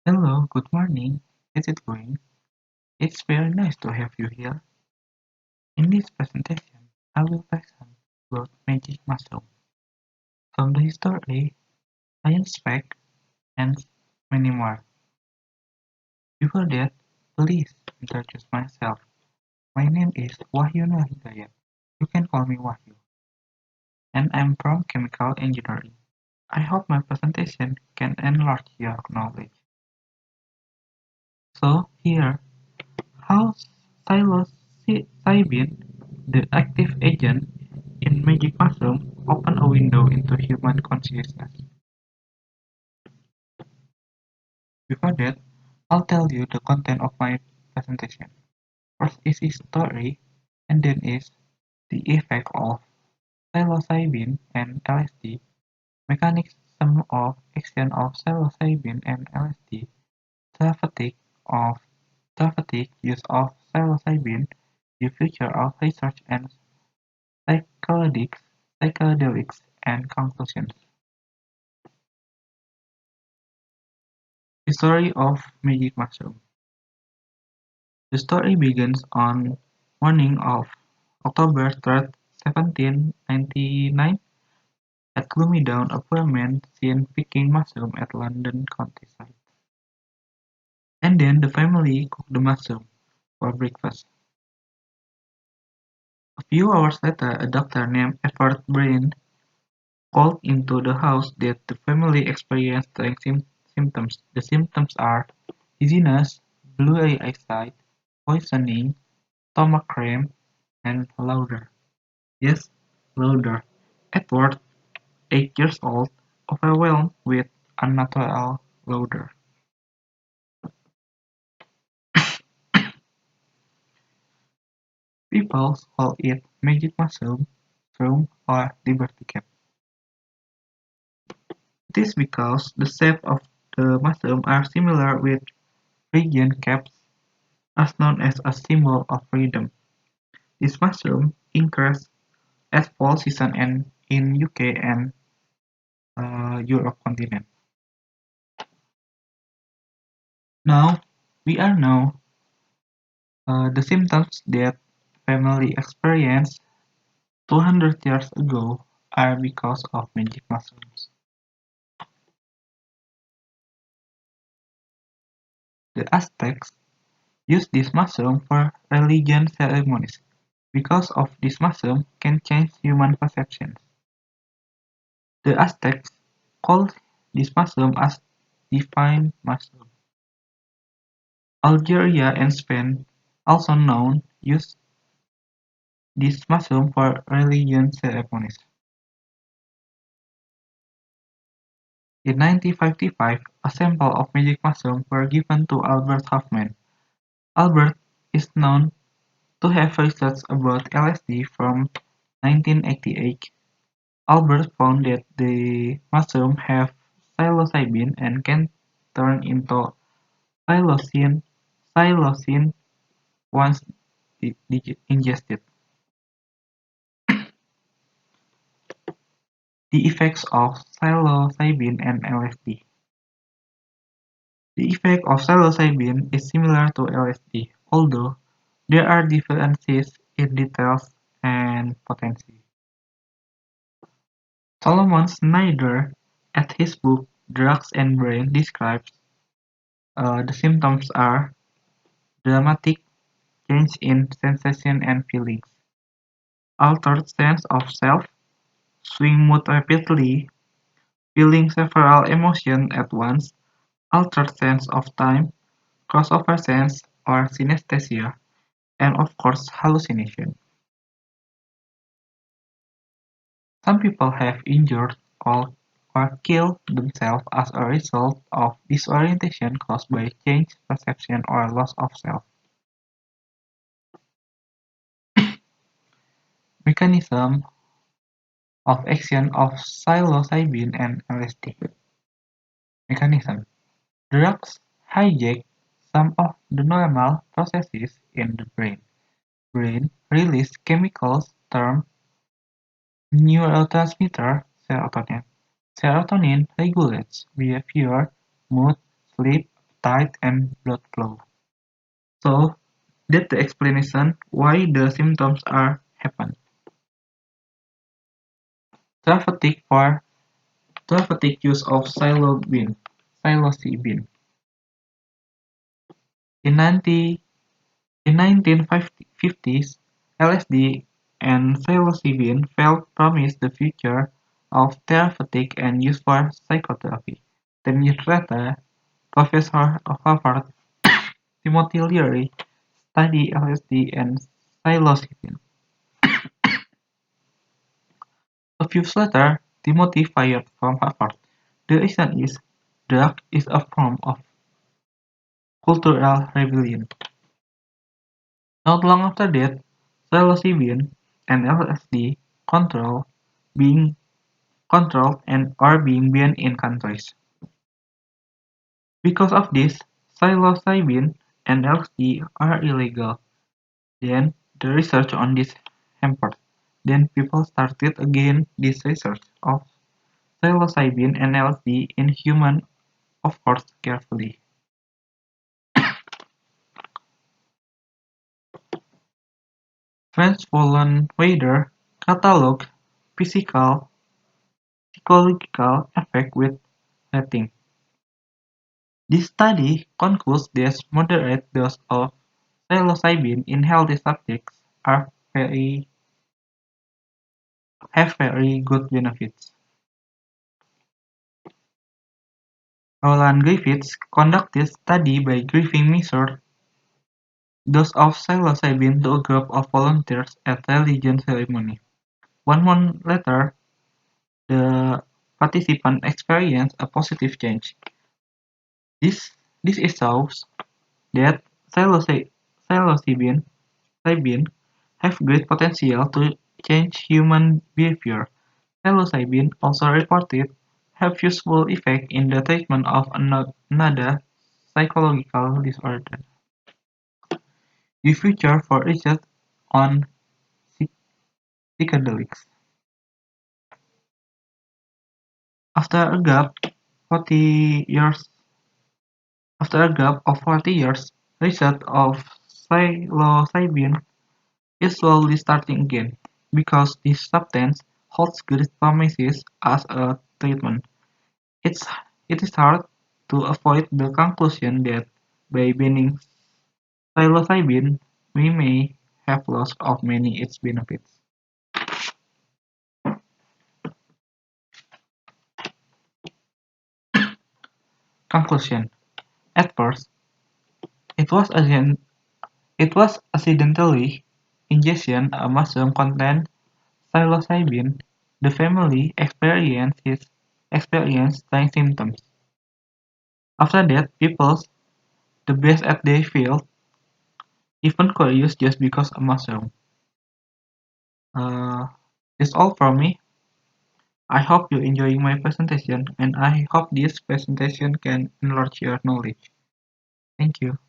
Hello, good morning. Is it going? It's very nice to have you here. In this presentation, I will present about magic mushroom from the history, science fact, and many more. Before that, please introduce myself. My name is Wahyu Nur Hidayat. You can call me Wahyu, and I'm from chemical engineering. I hope my presentation can enlarge your knowledge. So here, how psilocybin, the active agent in magic mushroom, open a window into human consciousness. Before that, I'll tell you the content of my presentation. First is history, and then is the effect of psilocybin and LSD, mechanism of action of psilocybin and LSD, therapeutic of therapeutic use of psilocybin, the future of research and psychedelics, psychedelics and conclusions. History of magic mushroom. The story begins on morning of October 3rd, 1799. At gloomy dawn, a poor man seen picking mushroom at London countryside. And then the family cooked the mushroom for breakfast. A few hours later, a doctor named Edward Brain called into the house that the family experienced strange symptoms. The symptoms are dizziness, blue eyesight, poisoning, stomach cramp, and laughter. Yes, laughter. Edward, 8 years old, overwhelmed with unnatural laughter. People call it magic mushroom, shroom, or liberty cap. It is because the shape of the mushroom are similar with Phrygian caps, as known as a symbol of freedom. This mushroom increases at fall season and in UK and Europe continent. Now we are know the symptoms that family experienced 200 years ago are because of magic mushrooms. The Aztecs used this mushroom for religion ceremonies because of this mushroom can change human perceptions. The Aztecs called this mushroom as divine mushroom. Algeria and Spain, also known, used this mushroom for religion ceremonies. In 1955, a sample of magic mushroom were given to Albert Hofmann. Albert is known to have researched about LSD from 1988. Albert found that the mushroom have psilocybin and can turn into psilocin once ingested. The effects of psilocybin and LSD. The effect of psilocybin is similar to LSD, although there are differences in details and potency. Solomon Snyder, at his book "Drugs and Brain", describes the symptoms are dramatic change in sensation and feelings, altered sense of self, swing mood rapidly, feeling several emotions at once, altered sense of time, crossover sense or synesthesia, and of course hallucination. Some people have injured or killed themselves as a result of disorientation caused by changed perception or loss of self. Mechanism of action of psilocybin and LSD. Mechanism: drugs hijack some of the normal processes in the brain. Brain release chemicals termed neurotransmitter serotonin. Serotonin regulates behavior, mood, sleep, appetite and blood flow. So that's the explanation why the symptoms are happen. Therapeutic use of psilocybin. In 1950s, LSD and psilocybin felt promised the future of therapeutic and used for psychotherapy. 10 years later, Professor of Harvard Timothy Leary studied LSD and psilocybin. A few years later, Timothy fired from Harvard. The reason is, drug is a form of cultural rebellion. Not long after that, psilocybin and LSD control being controlled and are being banned in countries. Because of this, psilocybin and LSD are illegal. Then the research on this hampered. Then people started again this research of psilocybin and LSD in humans, of course carefully. Franz von Weider cataloged physical psychological effects with rating. This study concludes that moderate doses of psilocybin in healthy subjects have very good benefits. Roland Griffiths conducted study by giving measured dose of psilocybin to a group of volunteers at a religion ceremony. 1 month later, the participants experienced a positive change. This shows that psilocybin have great potential to change human behavior. Psilocybin also reported have useful effect in the treatment of another psychological disorder. The future for research on psychedelics. After a gap 40 years, after a gap of 40 years, research of psilocybin is slowly starting again, because this substance holds great promises as a treatment. It's, it is hard to avoid the conclusion that by banning psilocybin, we may have lost of many its benefits. Conclusion: at first, it was accidentally ingestion a mushroom contained psilocybin. The family experienced strange symptoms. After that, people's the best at their field, even curious just because a mushroom. Uh, that's all from me. I hope you enjoying my presentation, and I hope this presentation can enlarge your knowledge. Thank you.